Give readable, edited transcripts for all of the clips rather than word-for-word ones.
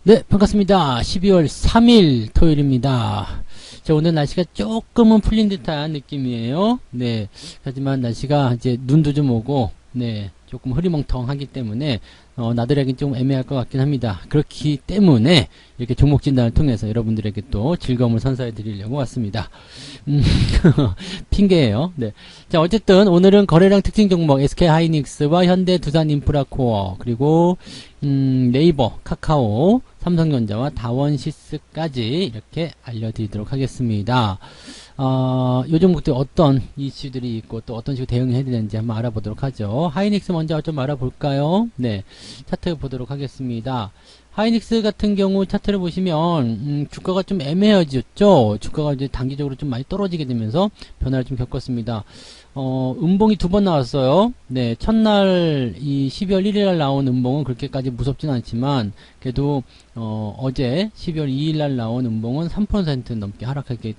네, 반갑습니다. 12월 3일 토요일입니다. 자, 오늘 날씨가 조금은 풀린 듯한 느낌이에요. 네. 하지만 날씨가 이제 눈도 좀 오고, 네. 조금 흐리멍텅하기 때문에, 나들이하기 좀 애매할 것 같긴 합니다. 그렇기 때문에, 이렇게 종목 진단을 통해서 여러분들에게 또 즐거움을 선사해 드리려고 왔습니다. 핑계예요. 네. 자, 어쨌든 오늘은 거래량 특징 종목 SK하이닉스와 현대두산인프라코어 그리고 네이버, 카카오, 삼성전자와 다원시스까지 이렇게 알려드리도록 하겠습니다. 요 종목들 어떤 이슈들이 있고 또 어떤 식으로 대응을 해야 되는지 한번 알아보도록 하죠. 하이닉스 먼저 좀 알아볼까요? 네. 차트 보도록 하겠습니다. 하이닉스 같은 경우 차트를 보시면 주가가 좀 애매해졌죠. 주가가 이제 단기적으로 좀 많이 떨어지게 되면서 변화를 좀 겪었습니다. 음봉이 두 번 나왔어요. 네, 첫날 이 12월 1일 날 나온 음봉은 그렇게까지 무섭진 않지만 그래도 어제 12월 2일 날 나온 음봉은 3% 넘게 하락하게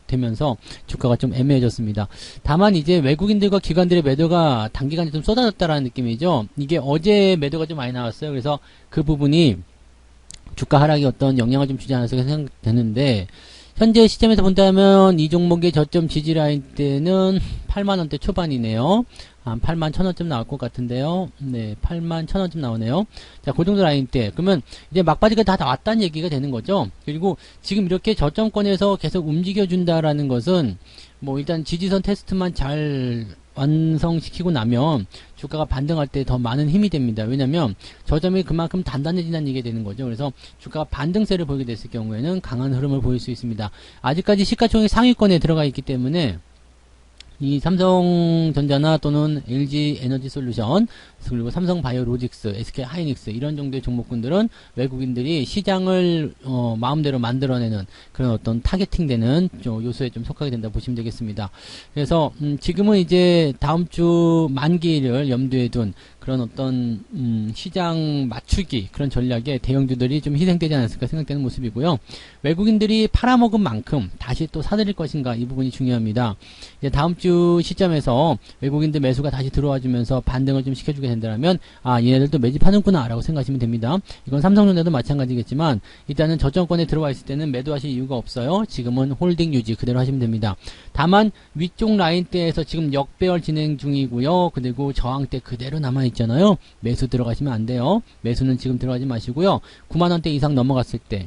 되면서 주가가 좀 애매해졌습니다. 다만 이제 외국인들과 기관들의 매도가 단기간에 좀 쏟아졌다라는 느낌이죠. 이게 어제 매도가 좀 많이 나왔어요. 그래서 그 부분이 주가 하락에 어떤 영향을 좀 주지 않았을까 생각되는데, 현재 시점에서 본다면 이 종목의 저점 지지 라인 때는 8만원대 초반이네요. 한 8만 1,000원쯤 나올 것 같은데요. 네, 8만 1,000원쯤 나오네요. 자, 그 정도 라인 때. 그러면 이제 막바지가 다 나왔다는 얘기가 되는 거죠. 그리고 지금 이렇게 저점권에서 계속 움직여준다라는 것은 뭐 일단 지지선 테스트만 잘 완성시키고 나면 주가가 반등할 때 더 많은 힘이 됩니다. 왜냐면 저점이 그만큼 단단해진다는 얘기가 되는 거죠. 그래서 주가가 반등세를 보이게 됐을 경우에는 강한 흐름을 보일 수 있습니다. 아직까지 시가총액 상위권에 들어가 있기 때문에 이 삼성전자나 또는 LG에너지솔루션 그리고 삼성바이오로직스, SK하이닉스 이런 정도의 종목군들은 외국인들이 시장을 마음대로 만들어내는 그런 어떤 타겟팅되는 요소에 좀 속하게 된다 보시면 되겠습니다. 그래서 지금은 이제 다음 주 만기를 염두에 둔 그런 어떤 시장 맞추기 그런 전략에 대형주들이 좀 희생되지 않았을까 생각되는 모습이고요. 외국인들이 팔아먹은 만큼 다시 또 사들일 것인가 이 부분이 중요합니다. 이제 다음 주 시점에서 외국인들 매수가 다시 들어와 주면서 반등을 좀 시켜주게 된다면 얘네들도 매집하는구나 라고 생각하시면 됩니다. 이건 삼성전자도 마찬가지겠지만 일단은 저점권에 들어와 있을 때는 매도하실 이유가 없어요. 지금은 홀딩 유지 그대로 하시면 됩니다. 다만 위쪽 라인대에서 지금 역배열 진행 중이고요. 그리고 저항대 그대로 남아있잖아요. 매수 들어가시면 안 돼요. 매수는 지금 들어가지 마시고요. 9만원대 이상 넘어갔을 때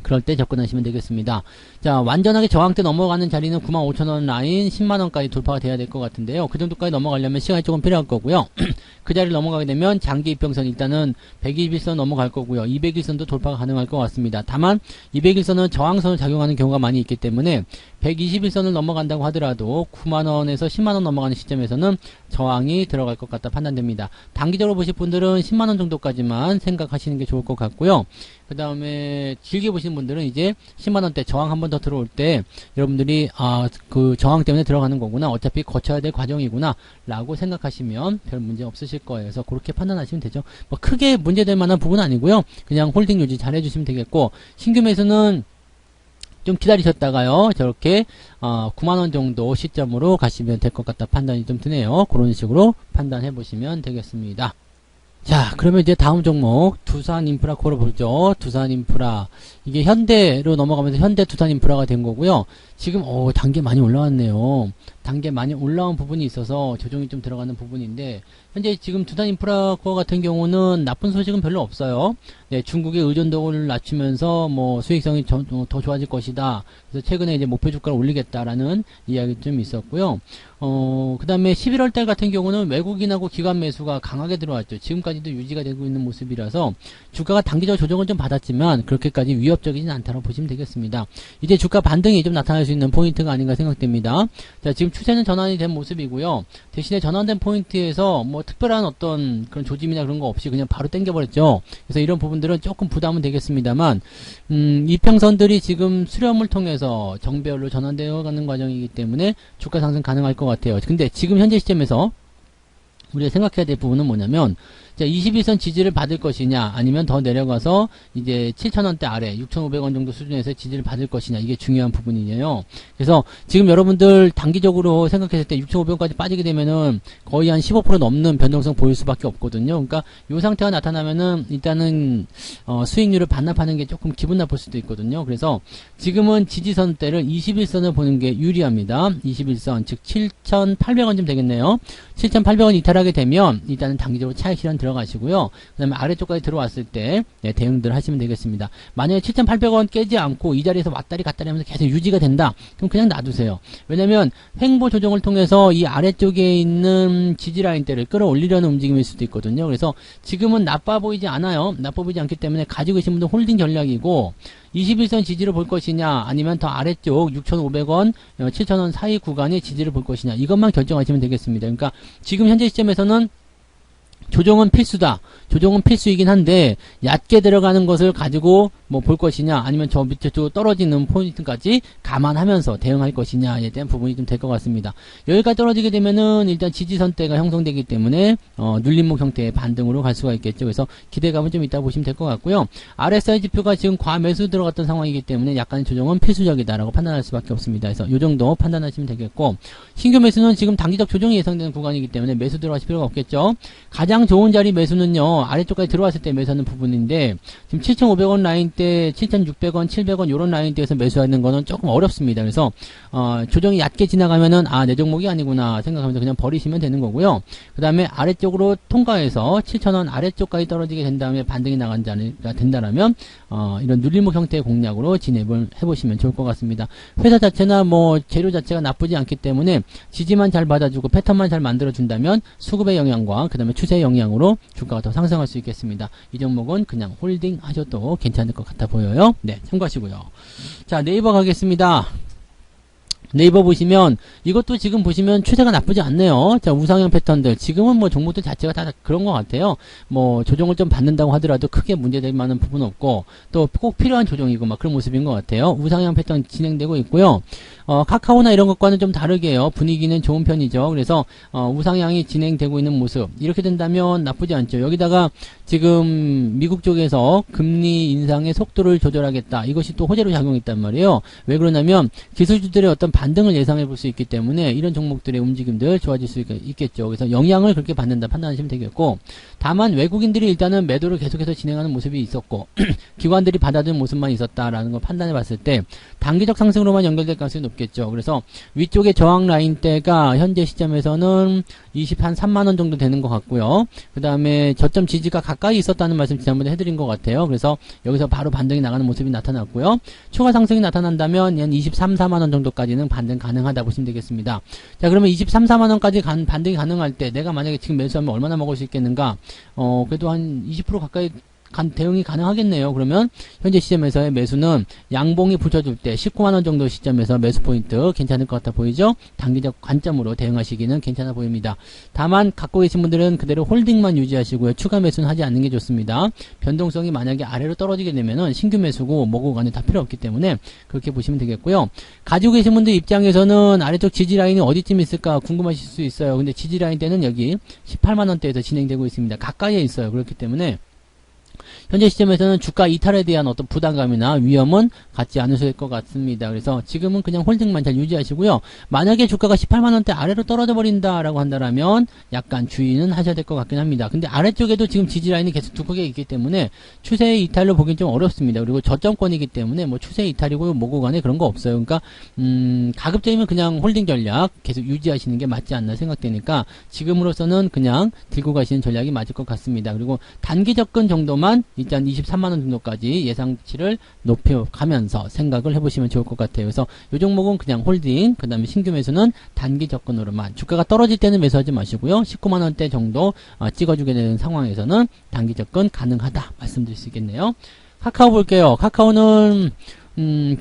그럴 때 접근하시면 되겠습니다. 자, 완전하게 저항대 넘어가는 자리는 95,000원 라인 10만원까지 돌파가 돼야 될 것 같은데요. 그 정도까지 넘어가려면 시간이 조금 필요할 거고요. 그 자리를 넘어가게 되면 장기 이평선 일단은 121선 넘어갈 거고요. 200일선도 돌파가 가능할 것 같습니다. 다만 200일선은 저항선을 작용하는 경우가 많이 있기 때문에 121선을 넘어간다고 하더라도 9만원에서 10만원 넘어가는 시점에서는 저항이 들어갈 것 같다 판단됩니다. 단기적으로 보실 분들은 10만원 정도까지만 생각하시는 게 좋을 것 같고요. 그 다음에 길게 보시는 분들은 이제 10만원대 저항 한 번 더 들어올 때 여러분들이 그 저항 때문에 들어가는 거구나, 어차피 거쳐야 될 과정이구나 라고 생각하시면 별 문제 없으실 거예요. 그래서 그렇게 판단하시면 되죠. 뭐 크게 문제될 만한 부분은 아니고요. 그냥 홀딩 유지 잘 해주시면 되겠고, 신규 매수는 좀 기다리셨다가요, 저렇게 9만원 정도 시점으로 가시면 될 것 같다 판단이 좀 드네요. 그런 식으로 판단해 보시면 되겠습니다. 자, 그러면 이제 다음 종목 두산인프라코어를 보죠. 두산인프라, 이게 현대로 넘어가면서 현대 두산인프라가 된 거고요. 지금 단계 많이 올라왔네요. 단계 많이 올라온 부분이 있어서 조정이 좀 들어가는 부분인데, 현재 지금 두산인프라코어 같은 경우는 나쁜 소식은 별로 없어요. 네, 중국의 의존도를 낮추면서 뭐 수익성이 더 좋아질 것이다. 그래서 최근에 이제 목표 주가를 올리겠다라는 이야기 좀 있었고요. 그 다음에 11월 달 같은 경우는 외국인하고 기관 매수가 강하게 들어왔죠. 지금까지도 유지가 되고 있는 모습이라서 주가가 단기적 조정을 좀 받았지만 그렇게까지 위협적이진 않다고 보시면 되겠습니다. 이제 주가 반등이 좀 나타날 수 있는 포인트가 아닌가 생각됩니다. 자, 지금 추세는 전환이 된 모습이고요. 대신에 전환된 포인트에서 뭐 특별한 어떤 그런 조짐이나 그런 거 없이 그냥 바로 당겨버렸죠. 그래서 이런 부분들은 조금 부담은 되겠습니다만, 이평선들이 지금 수렴을 통해서 정배열로 전환되어 가는 과정이기 때문에 주가 상승 가능할 것 같아요. 근데 지금 현재 시점에서 우리가 생각해야 될 부분은 뭐냐면, 자, 21선 지지를 받을 것이냐, 아니면 더 내려가서 이제 7,000원대 아래 6,500원 정도 수준에서 지지를 받을 것이냐, 이게 중요한 부분이에요. 그래서 지금 여러분들 단기적으로 생각했을 때 6,500원까지 빠지게 되면은 거의 한 15% 넘는 변동성 보일 수밖에 없거든요. 그러니까 이 상태가 나타나면은 일단은 수익률을 반납하는 게 조금 기분 나쁠 수도 있거든요. 그래서 지금은 지지선대를 21선을 보는 게 유리합니다. 21선, 즉 7,800원쯤 되겠네요. 7,800원 이탈하게 되면 일단은 단기적으로 차익 실현 들어가시고요. 그 다음에 아래쪽까지 들어왔을 때 대응들 하시면 되겠습니다. 만약에 7,800원 깨지 않고 이 자리에서 왔다리 갔다리 하면서 계속 유지가 된다, 그럼 그냥 놔두세요. 왜냐면 횡보 조정을 통해서 이 아래쪽에 있는 지지 라인대를 끌어올리려는 움직임일 수도 있거든요. 그래서 지금은 나빠 보이지 않아요. 나빠 보이지 않기 때문에 가지고 계신 분들 홀딩 전략이고, 21선 지지를 볼 것이냐, 아니면 더 아래쪽 6,500원, 7,000원 사이 구간의 지지를 볼 것이냐, 이것만 결정하시면 되겠습니다. 그러니까 지금 현재 시점에서는 조정은 필수다. 조정은 필수이긴 한데 얕게 들어가는 것을 가지고 뭐 볼 것이냐, 아니면 저 밑에 쪽 떨어지는 포인트까지 감안하면서 대응할 것이냐에 대한 부분이 좀 될 것 같습니다. 여기까지 떨어지게 되면은 일단 지지선대가 형성되기 때문에 눌림목 형태의 반등으로 갈 수가 있겠죠. 그래서 기대감은 좀 이따 보시면 될 것 같고요. RSI 지표가 지금 과매수 들어갔던 상황이기 때문에 약간의 조정은 필수적이다라고 판단할 수밖에 없습니다. 그래서 이 정도 판단하시면 되겠고, 신규 매수는 지금 단기적 조정이 예상되는 구간이기 때문에 매수 들어가실 필요가 없겠죠. 가장 좋은 자리 매수는요, 아래쪽까지 들어왔을 때 매수하는 부분인데, 지금 7,500원 라인대, 7,600원, 700원 요런 라인대에서 매수하는 거는 조금 어렵습니다. 그래서 조정이 얕게 지나가면은 내 종목이 아니구나 생각하면서 그냥 버리시면 되는 거고요. 그 다음에 아래쪽으로 통과해서 7,000원 아래쪽까지 떨어지게 된 다음에 반등이 나간 자리가 된다라면 이런 눌림목 형태의 공략으로 진입을 해보시면 좋을 것 같습니다. 회사 자체나 뭐 재료 자체가 나쁘지 않기 때문에 지지만 잘 받아주고 패턴만 잘 만들어준다면 수급의 영향과 그 다음에 추세의 영향으로 주가가 더 상승할 수 있겠습니다. 이 종목은 그냥 홀딩 하셔도 괜찮을 것 같아 보여요. 네, 참고하시고요. 자, 네이버 가겠습니다. 네이버 보시면 이것도 지금 보시면 추세가 나쁘지 않네요. 자, 우상향 패턴들 지금은 뭐 종목들 자체가 다 그런 것 같아요. 뭐 조정을 좀 받는다고 하더라도 크게 문제될 만한 부분은 없고 또 꼭 필요한 조정이고 막 그런 모습인 것 같아요. 우상향 패턴 진행되고 있고요. 카카오나 이런 것과는 좀 다르게요. 분위기는 좋은 편이죠. 그래서 우상향이 진행되고 있는 모습, 이렇게 된다면 나쁘지 않죠. 여기다가 지금 미국 쪽에서 금리 인상의 속도를 조절하겠다, 이것이 또 호재로 작용했단 말이에요. 왜 그러냐면 기술주들의 어떤 반등을 예상해 볼 수 있기 때문에 이런 종목들의 움직임들 좋아질 수 있겠죠. 그래서 영향을 그렇게 받는다 판단하시면 되겠고, 다만 외국인들이 일단은 매도를 계속해서 진행하는 모습이 있었고 기관들이 받아들인 모습만 있었다라는 걸 판단해 봤을 때 단기적 상승으로만 연결될 가능성이 높겠죠. 그래서 위쪽에 저항 라인대가 현재 시점에서는 23만원 정도 되는 것 같고요. 그 다음에 저점 지지가 가까이 있었다는 말씀 지난번에 해드린 것 같아요. 그래서 여기서 바로 반등이 나가는 모습이 나타났고요. 추가 상승이 나타난다면 한 23, 4만원 정도까지는 반등 가능하다 보시면 되겠습니다. 자, 그러면 23, 4만원까지 반등이 가능할 때 내가 만약에 지금 매수하면 얼마나 먹을 수 있겠는가? 그래도 한 20% 가까이 대응이 가능하겠네요. 그러면 현재 시점에서의 매수는 양봉이 붙여줄 때 19만원 정도 시점에서 매수 포인트 괜찮을 것 같아 보이죠? 단기적 관점으로 대응하시기는 괜찮아 보입니다. 다만 갖고 계신 분들은 그대로 홀딩만 유지하시고요. 추가 매수는 하지 않는 게 좋습니다. 변동성이 만약에 아래로 떨어지게 되면은 신규 매수고 뭐고 간에 다 필요 없기 때문에 그렇게 보시면 되겠고요. 가지고 계신 분들 입장에서는 아래쪽 지지 라인이 어디쯤 있을까 궁금하실 수 있어요. 근데 지지 라인 때는 여기 18만원대에서 진행되고 있습니다. 가까이에 있어요. 그렇기 때문에 현재 시점에서는 주가 이탈에 대한 어떤 부담감이나 위험은 갖지 않으실 것 같습니다. 그래서 지금은 그냥 홀딩만 잘 유지하시고요. 만약에 주가가 18만원대 아래로 떨어져 버린다라고 한다면 약간 주의는 하셔야 될 것 같긴 합니다. 근데 아래쪽에도 지금 지지라인이 계속 두껍게 있기 때문에 추세의 이탈로 보긴 좀 어렵습니다. 그리고 저점권이기 때문에 뭐 추세 이탈이고 뭐고 간에 그런 거 없어요. 그러니까 가급적이면 그냥 홀딩 전략 계속 유지하시는 게 맞지 않나 생각되니까 지금으로서는 그냥 들고 가시는 전략이 맞을 것 같습니다. 그리고 단기 접근 정도만 일단 23만원 정도까지 예상치를 높여가면서 생각을 해보시면 좋을 것 같아요. 그래서 이 종목은 그냥 홀딩, 그 다음에 신규 매수는 단기 접근으로만, 주가가 떨어질 때는 매수하지 마시고요. 19만원대 정도 찍어주게 되는 상황에서는 단기 접근 가능하다 말씀드릴 수 있겠네요. 카카오 볼게요. 카카오는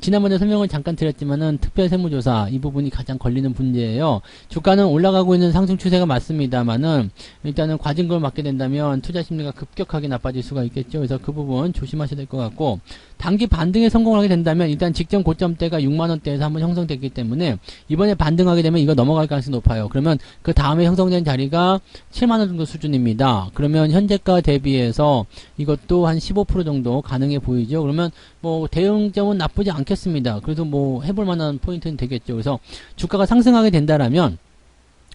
지난번에 설명을 잠깐 드렸지만은 특별 세무조사 이 부분이 가장 걸리는 문제예요. 주가는 올라가고 있는 상승 추세가 맞습니다만은 일단은 과징금을 맞게 된다면 투자 심리가 급격하게 나빠질 수가 있겠죠. 그래서 그 부분 조심하셔야 될 것 같고, 단기 반등에 성공하게 된다면 일단 직전 고점대가 6만원대에서 한번 형성됐기 때문에 이번에 반등하게 되면 이거 넘어갈 가능성이 높아요. 그러면 그 다음에 형성된 자리가 7만원 정도 수준입니다. 그러면 현재가 대비해서 이것도 한 15% 정도 가능해 보이죠. 그러면 뭐 대응점은 나쁘지 않겠습니다. 그래도 뭐 해볼 만한 포인트는 되겠죠. 그래서 주가가 상승하게 된다라면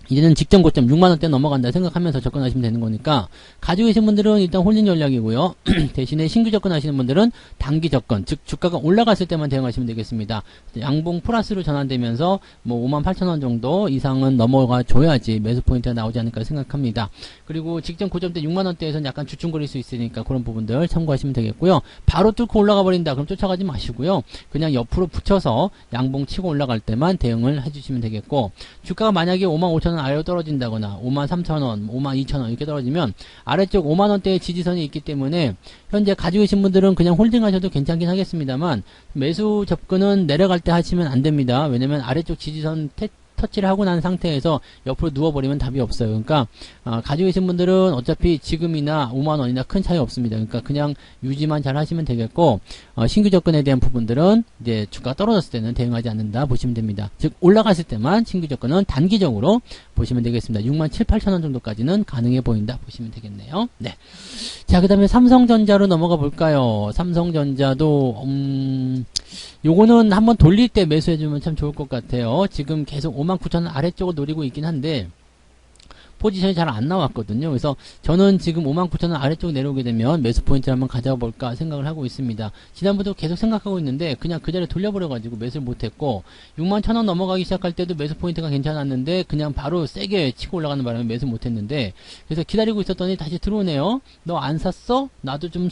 이제는 직전 고점 6만원대 넘어간다 생각하면서 접근하시면 되는 거니까 가지고 계신 분들은 일단 홀딩 전략이고요. 대신에 신규 접근하시는 분들은 단기 접근, 즉 주가가 올라갔을 때만 대응하시면 되겠습니다. 양봉 플러스로 전환되면서 뭐 58,000원 정도 이상은 넘어가 줘야지 매수 포인트가 나오지 않을까 생각합니다. 그리고 직전 고점대 6만원대에서는 약간 주춤거릴 수 있으니까 그런 부분들 참고하시면 되겠고요. 바로 뚫고 올라가 버린다 그럼 쫓아가지 마시고요. 그냥 옆으로 붙여서 양봉 치고 올라갈 때만 대응을 해주시면 되겠고, 주가가 만약에 55,000원 아래로 떨어진다거나 53,000원, 52,000원 이렇게 떨어지면 아래쪽 5만원대의 지지선이 있기 때문에 현재 가지고 계신 분들은 그냥 홀딩하셔도 괜찮긴 하겠습니다만 매수 접근은 내려갈 때 하시면 안됩니다. 왜냐면 아래쪽 지지선 터치를 하고 난 상태에서 옆으로 누워버리면 답이 없어요. 그러니까 가지고 계신 분들은 어차피 지금이나 5만원이나 큰 차이 없습니다. 그러니까 그냥 유지만 잘 하시면 되겠고, 신규 접근에 대한 부분들은 이제 주가가 떨어졌을 때는 대응하지 않는다 보시면 됩니다. 즉 올라갔을 때만 신규 접근은 단기적으로 보시면 되겠습니다. 67,000~68,000원 정도까지는 가능해 보인다 보시면 되겠네요. 네. 자, 그 다음에 삼성전자로 넘어가 볼까요? 삼성전자도 요거는 한번 돌릴 때 매수해주면 참 좋을 것 같아요. 지금 계속 59,000원 아래쪽을 노리고 있긴 한데 포지션이 잘 안 나왔거든요. 그래서 저는 지금 59,000원 아래쪽 내려오게 되면 매수 포인트를 한번 가져볼까 생각을 하고 있습니다. 지난번도 계속 생각하고 있는데 그냥 그 자리에 돌려버려가지고 매수를 못했고, 61,000원 넘어가기 시작할 때도 매수 포인트가 괜찮았는데 그냥 바로 세게 치고 올라가는 바람에 매수 못했는데, 그래서 기다리고 있었더니 다시 들어오네요. 너 안 샀어? 나도 좀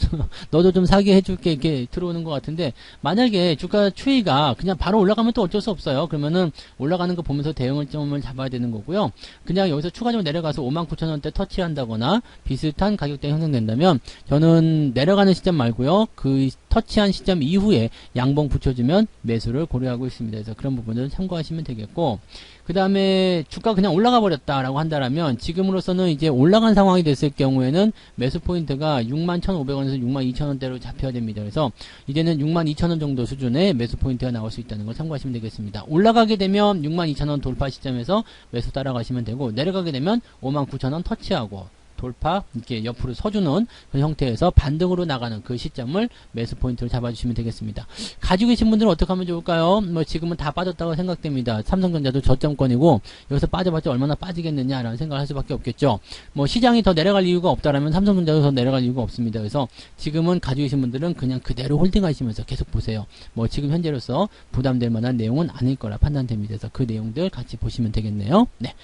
너도 좀 사게 해줄게 이렇게 들어오는 것 같은데, 만약에 주가 추이가 그냥 바로 올라가면 또 어쩔 수 없어요. 그러면은 올라가는 거 보면서 대응을 점을 잡아야 되는 거고요. 그냥 여기서 추가적으로 내려가서 59,000원대 터치한다거나 비슷한 가격대 형성된다면 저는 내려가는 시점 말고요, 그 터치한 시점 이후에 양봉 붙여주면 매수를 고려하고 있습니다. 그래서 그런 부분을 참고하시면 되겠고, 그 다음에 주가 그냥 올라가 버렸다라고 한다라면 지금으로서는 이제 올라간 상황이 됐을 경우에는 매수 포인트가 61,500원에서 62,000원대로 잡혀야 됩니다. 그래서 이제는 62,000원 정도 수준의 매수 포인트가 나올 수 있다는 걸 참고하시면 되겠습니다. 올라가게 되면 62,000원 돌파 시점에서 매수 따라가시면 되고, 내려가게 되면 59,000원 터치하고 돌파 이렇게 옆으로 서주는 그 형태에서 반등으로 나가는 그 시점을 매수 포인트로 잡아주시면 되겠습니다. 가지고 계신 분들은 어떻게 하면 좋을까요? 뭐 지금은 다 빠졌다고 생각됩니다. 삼성전자도 저점권이고 여기서 빠져봤자 얼마나 빠지겠느냐라는 생각을 할 수밖에 없겠죠. 뭐 시장이 더 내려갈 이유가 없다라면 삼성전자도 더 내려갈 이유가 없습니다. 그래서 지금은 가지고 계신 분들은 그냥 그대로 홀딩하시면서 계속 보세요. 뭐 지금 현재로서 부담될 만한 내용은 아닐 거라 판단됩니다. 그래서 그 내용들 같이 보시면 되겠네요. 네.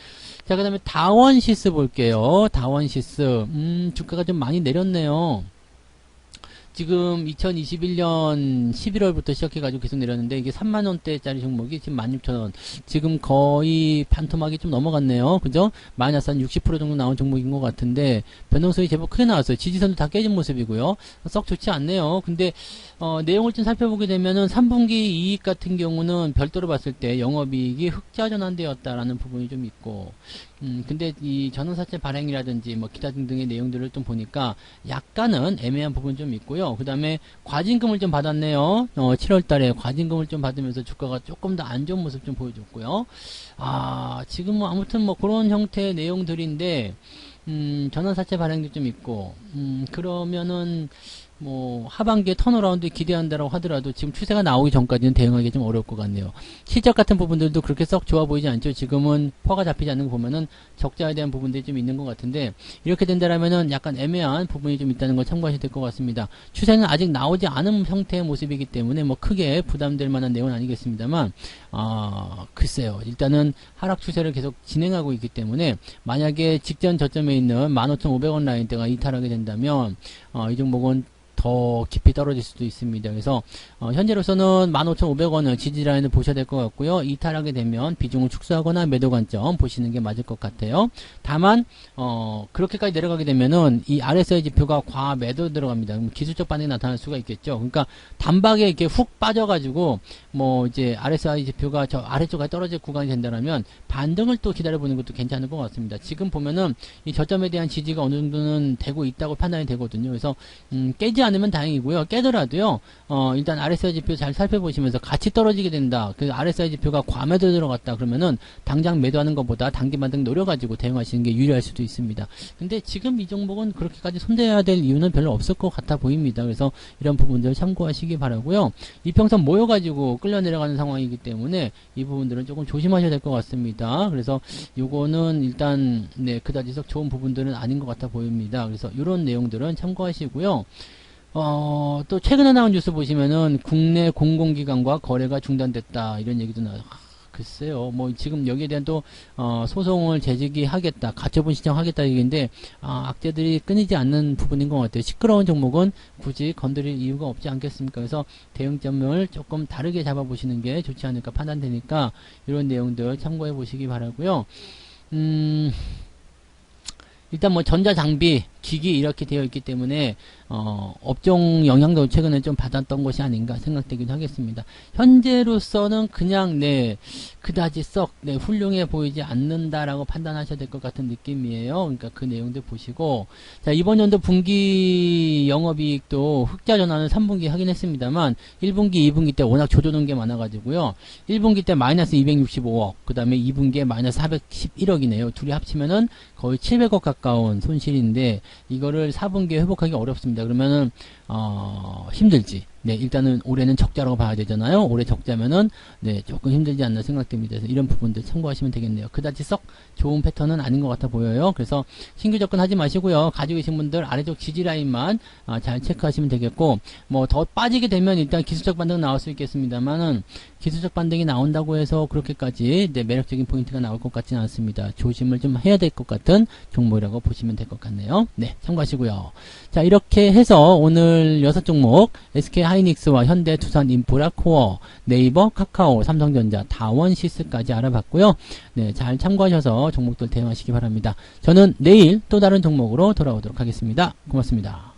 자, 그 다음에 다원시스 볼게요. 다원시스 주가가 좀 많이 내렸네요. 지금 2021년 11월부터 시작해가지고 계속 내렸는데 이게 3만원대짜리 종목이 지금 16,000원, 지금 거의 반토막이 좀 넘어갔네요. 그죠? 마이너스 한 60% 정도 나온 종목인 것 같은데 변동성이 제법 크게 나왔어요. 지지선도 다 깨진 모습이고요. 썩 좋지 않네요. 근데 내용을 좀 살펴보게 되면은 3분기 이익 같은 경우는 별도로 봤을 때 영업이익이 흑자 전환되었다라는 부분이 좀 있고, 근데 이 전환사채 발행이라든지 뭐 기타 등등의 내용들을 좀 보니까 약간은 애매한 부분이 좀 있고요. 그 다음에 과징금을 좀 받았네요. 7월달에 과징금을 좀 받으면서 주가가 조금 더 안 좋은 모습 좀 보여줬고요. 지금 뭐 아무튼 뭐 그런 형태의 내용들인데 전환사채 발행도 좀 있고, 그러면은 뭐 하반기에 턴어라운드 기대한다라고 하더라도 지금 추세가 나오기 전까지는 대응하기 좀 어려울 것 같네요. 실적 같은 부분들도 그렇게 썩 좋아 보이지 않죠. 지금은 퍼가 잡히지 않는 거 보면은 적자에 대한 부분들이 좀 있는 것 같은데, 이렇게 된다라면은 약간 애매한 부분이 좀 있다는 걸 참고하셔야 될 것 같습니다. 추세는 아직 나오지 않은 형태의 모습이기 때문에 뭐 크게 부담될 만한 내용은 아니겠습니다만, 글쎄요. 일단은 하락 추세를 계속 진행하고 있기 때문에 만약에 직전 저점에 있는 15,500원 라인대가 이탈하게 된다면 이 종목은 더 깊이 떨어질 수도 있습니다. 그래서 현재로서는 15,500원을 지지라인을 보셔야 될 것 같고요. 이탈하게 되면 비중을 축소하거나 매도 관점 보시는 게 맞을 것 같아요. 다만 그렇게까지 내려가게 되면은 이 RSI 지표가 과매도 들어갑니다. 그럼 기술적 반응이 나타날 수가 있겠죠. 그러니까 단박에 이렇게 훅 빠져가지고 뭐 이제 RSI 지표가 저 아래쪽까지 떨어질 구간이 된다면 반등을 또 기다려보는 것도 괜찮을 것 같습니다. 지금 보면은 이 저점에 대한 지지가 어느 정도는 되고 있다고 판단이 되거든요. 그래서 깨지 않으면 다행이고요. 깨더라도요, 일단 RSI 지표 잘 살펴보시면서 같이 떨어지게 된다. 그 RSI 지표가 과매도 들어갔다. 그러면은 당장 매도하는 것보다 단기반등 노려가지고 대응하시는 게 유리할 수도 있습니다. 근데 지금 이 종목은 그렇게까지 손대야 될 이유는 별로 없을 것 같아 보입니다. 그래서 이런 부분들 참고하시기 바라고요. 이평선 모여가지고 끌려 내려가는 상황이기 때문에 이 부분들은 조금 조심하셔야 될 것 같습니다. 그래서 요거는 일단 네 그다지 썩 좋은 부분들은 아닌 것 같아 보입니다. 그래서 이런 내용들은 참고하시고요. 또 최근에 나온 뉴스 보시면은 국내 공공기관과 거래가 중단됐다 이런 얘기도 나와요. 글쎄요, 뭐 지금 여기에 대한 또 소송을 제기하겠다, 가처분 신청하겠다 얘기인데 악재들이 끊이지 않는 부분인 것 같아요. 시끄러운 종목은 굳이 건드릴 이유가 없지 않겠습니까? 그래서 대응점을 조금 다르게 잡아보시는 게 좋지 않을까 판단되니까 이런 내용들 참고해 보시기 바라고요. 일단 뭐 전자장비, 기기 이렇게 되어 있기 때문에 업종 영향도 최근에 좀 받았던 것이 아닌가 생각되기도 하겠습니다. 현재로서는 그냥 네 그다지 썩 네, 훌륭해 보이지 않는다라고 판단하셔야 될 것 같은 느낌이에요. 그러니까 그 내용들 보시고 자 이번 연도 분기 영업이익도 흑자 전환을 3분기 하긴 했습니다만 1분기, 2분기 때 워낙 조져놓은 게 많아가지고요. 1분기 때 마이너스 265억, 그 다음에 2분기에 마이너스 411억이네요. 둘이 합치면은 거의 700억 가까운 손실인데 이거를 4분기에 회복하기 어렵습니다. 그러면은 힘들지. 네, 일단은 올해는 적자라고 봐야 되잖아요. 올해 적자면은 네, 조금 힘들지 않나 생각됩니다. 그래서 이런 부분들 참고하시면 되겠네요. 그다지 썩 좋은 패턴은 아닌 것 같아 보여요. 그래서 신규 접근하지 마시고요. 가지고 계신 분들 아래쪽 지지 라인만 잘 체크하시면 되겠고 뭐 더 빠지게 되면 일단 기술적 반등 나올 수 있겠습니다만은 기술적 반등이 나온다고 해서 그렇게까지 네, 매력적인 포인트가 나올 것 같지는 않습니다. 조심을 좀 해야 될 것 같은 종목이라고 보시면 될 것 같네요. 네, 참고하시고요. 자, 이렇게 해서 오늘 6종목 SK 하이닉스와 현대, 두산, 인프라, 코어, 네이버, 카카오, 삼성전자, 다원시스까지 알아봤고요. 네, 잘 참고하셔서 종목들 대응하시기 바랍니다. 저는 내일 또 다른 종목으로 돌아오도록 하겠습니다. 고맙습니다.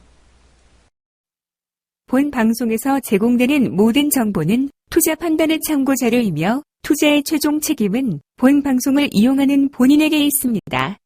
본 방송에서 제공되는 모든 정보는 투자 판단의 참고 자료이며 투자의 최종 책임은 본 방송을 이용하는 본인에게 있습니다.